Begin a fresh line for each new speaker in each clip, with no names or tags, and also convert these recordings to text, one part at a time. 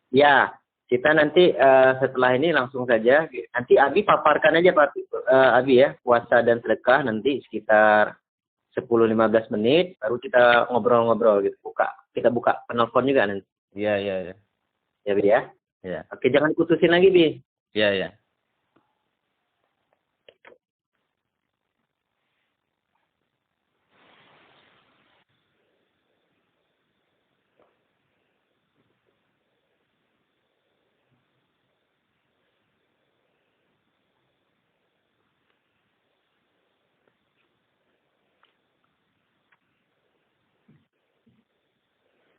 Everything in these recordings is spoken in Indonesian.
Ya, kita nanti setelah ini langsung saja. Nanti Abi paparkan aja Pak Abi ya, puasa dan sedekah nanti sekitar 10-15 menit, baru kita ngobrol-ngobrol gitu. Kita buka penelpon juga nanti.
Iya, iya, iya.
Ya, Bi ya.
Iya.
Oke, jangan putusin lagi, Bi.
Iya, iya.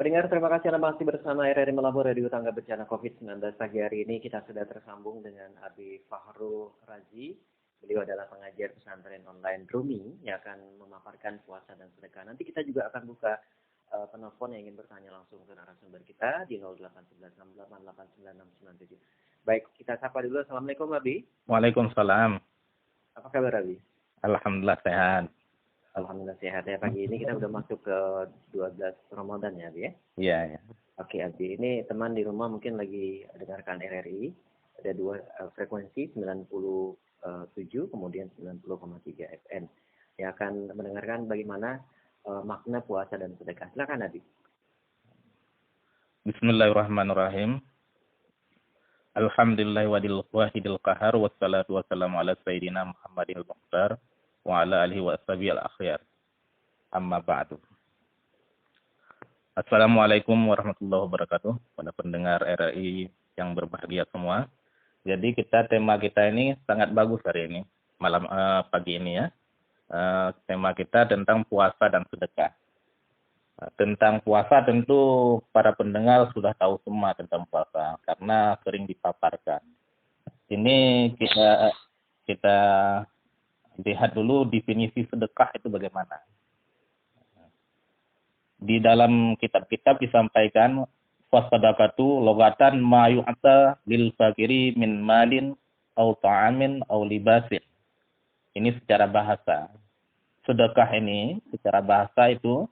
Pendengar, terima kasih Anda masih bersama RRI Melabur Radio Tangga Bencana COVID-19. Pagi hari ini kita sudah tersambung dengan Abi Fahrul Razi. Beliau adalah pengajar pesantren online Rumi yang akan memaparkan puasa dan sedekah. Nanti kita juga akan buka penelpon yang ingin bertanya langsung ke narasumber kita di 0811688967. Baik, kita sapa dulu. Assalamualaikum Abi.
Waalaikumsalam.
Apa kabar Abi?
Alhamdulillah sehat.
Alhamdulillah sehat ya. Pagi ini kita udah masuk ke 12 Ramadan ya Abi ya?
Iya, iya.
Oke Abi, ini teman di rumah mungkin lagi dengarkan RRI. Ada dua frekuensi, 97 kemudian 90,3 FM. Yang akan mendengarkan bagaimana makna puasa dan sedekah. Silakan Abi.
Bismillahirrahmanirrahim. Alhamdulillah wahidil qahar wassalatu wassalamu ala sayyidina Muhammadil Mukhtar wa ala alihi wa ashabihi al-akhyar. Amma ba'du. Assalamualaikum warahmatullahi wabarakatuh. Pada pendengar RRI yang berbahagia semua. Jadi tema kita ini sangat bagus hari ini, pagi ini ya. Tema kita tentang puasa dan sedekah. Tentang puasa tentu para pendengar sudah tahu semua tentang puasa karena sering dipaparkan. Ini kita lihat dulu definisi sedekah itu bagaimana. Di dalam kitab-kitab disampaikan fasadaqatu logatan ma yu'ta lil fakiri min malin au ta'amin au libasin. Ini secara bahasa. Sedekah ini secara bahasa itu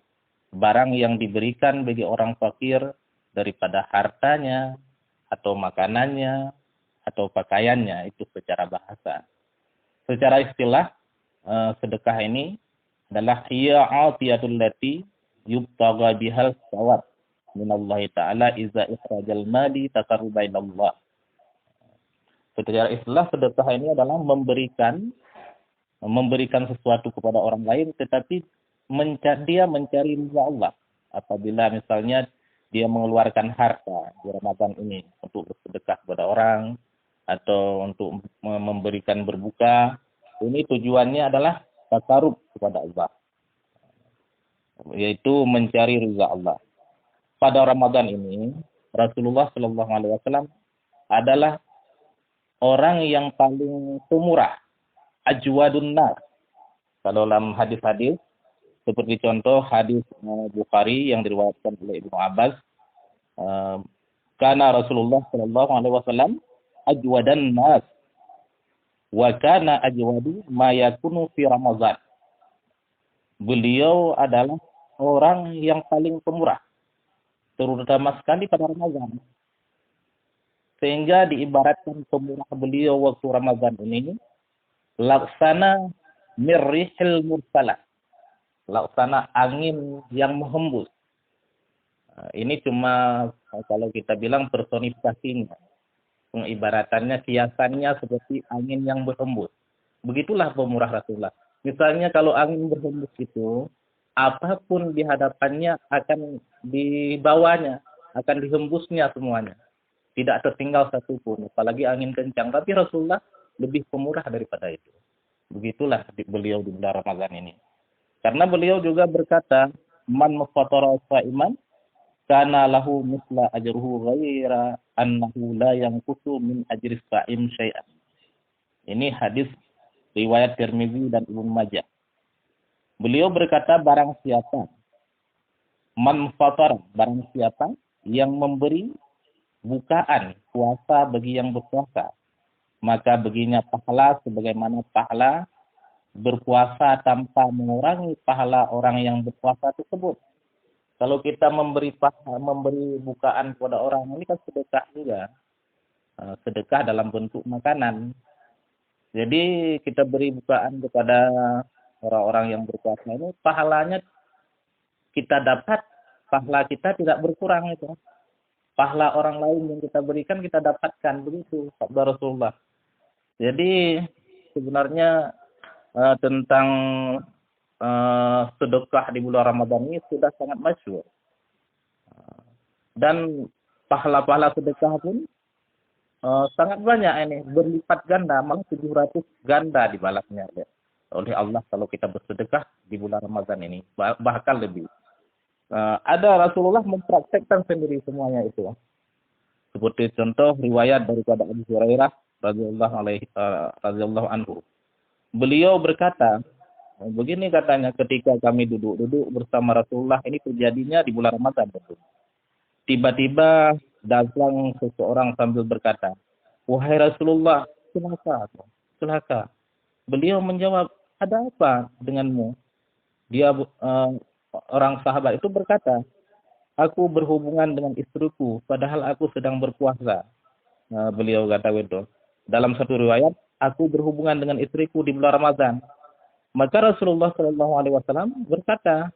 barang yang diberikan bagi orang fakir daripada hartanya atau makanannya atau pakaiannya, itu secara bahasa. Secara istilah sedekah ini adalah hiya atiyatul lati yubtaga bihal sawab minallahi ta'ala iza ikhrajal mali taqarruban ilallah. Secara istilah sedekah ini adalah memberikan sesuatu kepada orang lain, tetapi dia mencari ridha Allah. Apabila misalnya dia mengeluarkan harta di Ramadan ini untuk bersedekah kepada orang atau untuk memberikan berbuka, ini tujuannya adalah taqarrub kepada Allah, yaitu mencari ridha Allah. Pada Ramadan ini Rasulullah Shallallahu Alaihi Wasallam adalah orang yang paling pemurah, ajwadun nas. Kalau dalam hadis-hadis seperti contoh hadis Bukhari yang diriwayatkan oleh Ibnu Abbas, kana Rasulullah Shallallahu Alaihi Wasallam ajwadan nas wa kana ajwadu ma yakunu fi Ramadan. Beliau adalah orang yang paling pemurah, terutama sekali pada Ramadan. Sehingga diibaratkan pemurah beliau waktu Ramadan ini laksana mirrihil mursalah, laksana angin yang menghembus. Ini cuma kalau kita bilang personifikasinya, pengibaratannya, kiasannya seperti angin yang berhembus. Begitulah pemurah Rasulullah. Misalnya kalau angin berhembus itu, apapun di hadapannya akan dibawanya, akan dihembusnya semuanya. Tidak tertinggal satupun, apalagi angin kencang. Tapi Rasulullah lebih pemurah daripada itu. Begitulah beliau di bulan Ramadan ini. Karena beliau juga berkata, man mufatara sa'iman kana lahu misla ajruhu ghaira annahu la yanqusu min ajris sa'im syai'an. Ini hadis riwayat Tirmizi dan Ibnu Majah. Beliau berkata, barang siapa man fatara, barang siapa yang memberi bukaan puasa bagi yang berpuasa, maka baginya pahala sebagaimana pahala berpuasa tanpa mengurangi pahala orang yang berpuasa tersebut. Kalau kita memberi bukaan kepada orang, ini kan sedekah juga. Sedekah dalam bentuk makanan. Jadi kita beri bukaan kepada orang-orang yang berpuasa ini, pahalanya kita dapat, pahala kita tidak berkurang itu. Pahala orang lain yang kita berikan kita dapatkan, begitu sabda Rasulullah. Jadi sebenarnya tentang sedekah di bulan Ramadan ini sudah sangat masyhur. Dan pahala-pahala sedekah pun sangat banyak ini, berlipat ganda, malah 700 ganda dibalasnya oleh Allah kalau kita bersedekah di bulan Ramadan ini, bahkan lebih. Ada Rasulullah mempraktekkan sendiri semuanya itu. Seperti contoh riwayat daripada Abu Hurairah radhiyallahu anhu. Beliau berkata, begini katanya, ketika kami duduk bersama Rasulullah, ini terjadinya di bulan Ramadan. Tiba-tiba datang seseorang sambil berkata, "Wahai Rasulullah, celaka." Beliau menjawab, "Ada apa denganmu?" Dia orang sahabat itu berkata, "Aku berhubungan dengan istriku, padahal aku sedang berpuasa." Beliau kata itu. Dalam satu riwayat, "Aku berhubungan dengan istriku di bulan Ramadan." Maka Rasulullah SAW berkata,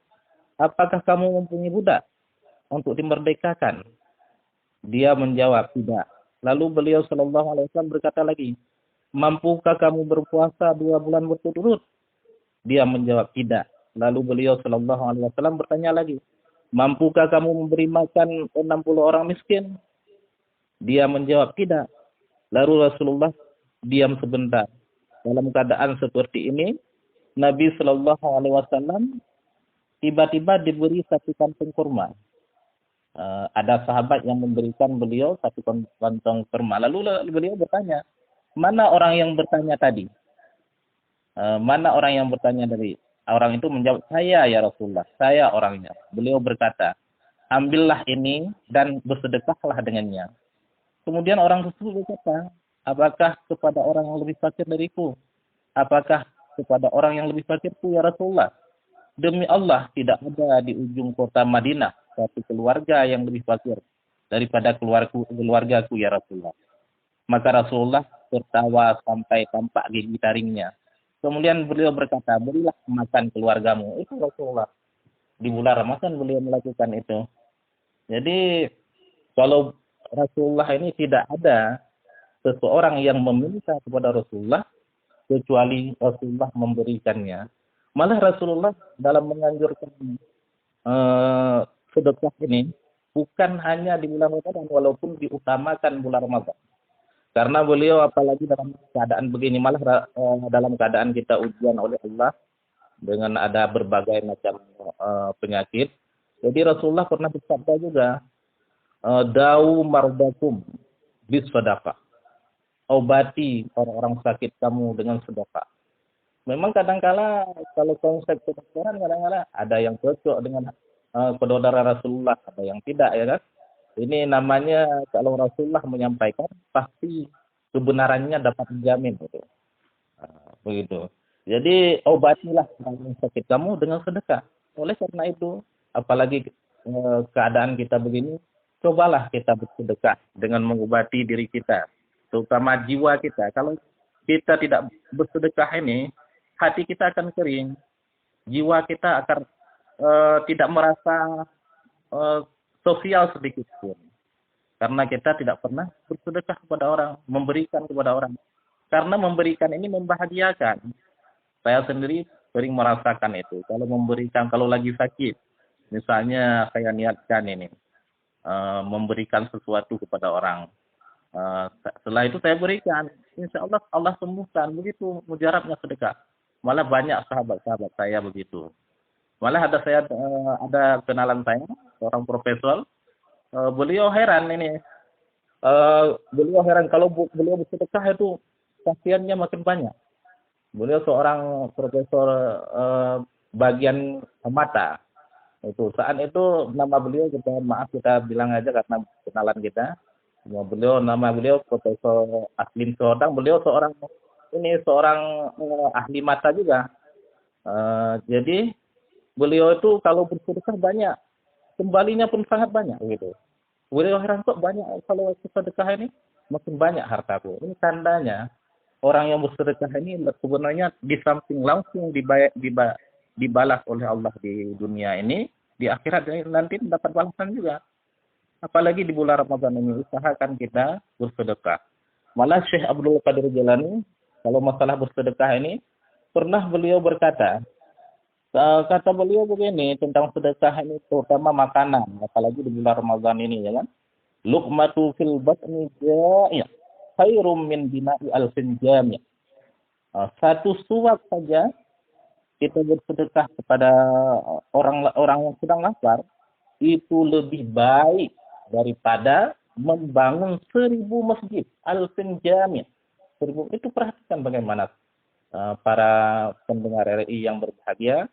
"Apakah kamu mempunyai budak untuk dimerdekakan?" Dia menjawab, "Tidak." Lalu beliau SAW berkata lagi, "Mampukah kamu berpuasa 2 bulan berturut-turut?" Dia menjawab, "Tidak." Lalu beliau SAW bertanya lagi, "Mampukah kamu memberi makan 60 orang miskin?" Dia menjawab, "Tidak." Lalu Rasulullah diam sebentar. Dalam keadaan seperti ini, Nabi SAW tiba-tiba diberi 1 kantong kurma. Ada sahabat yang memberikan beliau 1 kantong kurma. Lalu beliau bertanya, "Mana orang yang bertanya tadi?" Mana orang yang bertanya dari? Orang itu menjawab, "Saya ya Rasulullah, saya orangnya." Beliau berkata, "Ambillah ini dan bersedekahlah dengannya." Kemudian orang tersebut berkata, "Apakah kepada orang yang lebih fakir dariku? Apakah kepada orang yang lebih fakirku ya Rasulullah?" Demi Allah, tidak ada di ujung kota Madinah satu keluarga yang lebih fakir daripada keluargaku ya Rasulullah. Maka Rasulullah tertawa sampai tampak gigi taringnya. Kemudian beliau berkata, "Berilah makan keluargamu." Itu Rasulullah. Di bulan Ramadan beliau melakukan itu. Jadi kalau Rasulullah ini tidak ada seseorang yang meminta kepada Rasulullah kecuali Rasulullah memberikannya. Malah Rasulullah dalam menganjurkan sedekah ini bukan hanya di bulan Ramadan, walaupun diutamakan bulan Ramadan. Karena beliau apalagi dalam keadaan begini, malah dalam keadaan kita ujian oleh Allah dengan ada berbagai macam penyakit. Jadi Rasulullah pernah bersabda juga, "Dau mardakum bis sedekah." Obati orang-orang sakit kamu dengan sedekah. Memang kadang-kala kalau konsep kedokteran kadang-kala ada yang cocok dengan kedokteran Rasulullah, ada yang tidak, ya kan? Ini namanya kalau Rasulullah menyampaikan pasti kebenarannya dapat dijamin gitu. Begitu. Jadi obatilah orang sakit kamu dengan sedekah. Oleh karena itu, apalagi keadaan kita begini, cobalah kita bersedekah dengan mengobati diri kita, terutama jiwa kita. Kalau kita tidak bersedekah ini, hati kita akan kering, jiwa kita akan tidak merasa sosial sedikit pun. Karena kita tidak pernah bersedekah kepada orang, memberikan kepada orang. Karena memberikan ini membahagiakan. Saya sendiri sering merasakan itu. Kalau memberikan, kalau lagi sakit, misalnya saya niatkan ini, memberikan sesuatu kepada orang. Setelah itu saya berikan, insya Allah Allah sembuhkan. Begitu mujarabnya sedekah. Malah banyak sahabat-sahabat saya begitu. Malah ada kenalan saya, seorang profesor, beliau heran ini. Beliau heran kalau beliau bersedekah itu kasihannya makin banyak. Beliau seorang profesor bagian mata. Itu saat itu nama beliau, kita bilang aja karena kenalan kita. Nama beliau Profesor Aslim Sodang. Beliau seorang ahli mata juga. Jadi beliau itu kalau bersedekah banyak kembalinya pun sangat banyak gitu. Beliau heran kok banyak kalau sedekah ini makin banyak hartaku. Ini tandanya orang yang bersedekah ini sebenarnya di samping langsung dibalas oleh Allah di dunia ini, di akhirat nanti dapat balasan juga. Apalagi di bulan Ramadan ini, usahakan kita bersedekah. Malah Syekh Abdul Qadir Jailani, kalau masalah bersedekah ini, pernah beliau berkata, kata beliau begini tentang sedekah ini, terutama makanan, apalagi di bulan Ramadan ini, ya kan? Luqmatu fil batni ja'iyah, khairum min bina'i alfin jami'. Satu suap saja kita bersedekah kepada orang yang sedang lapar, itu lebih baik daripada membangun 1000 masjid, alfin jami'. 1000 itu perhatikan bagaimana para pendengar RRI yang berbahagia,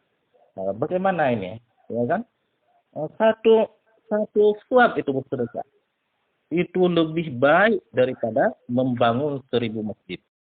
bagaimana ini, ya kan? Satu suap itu bersedekah itu lebih baik daripada membangun 1000 masjid.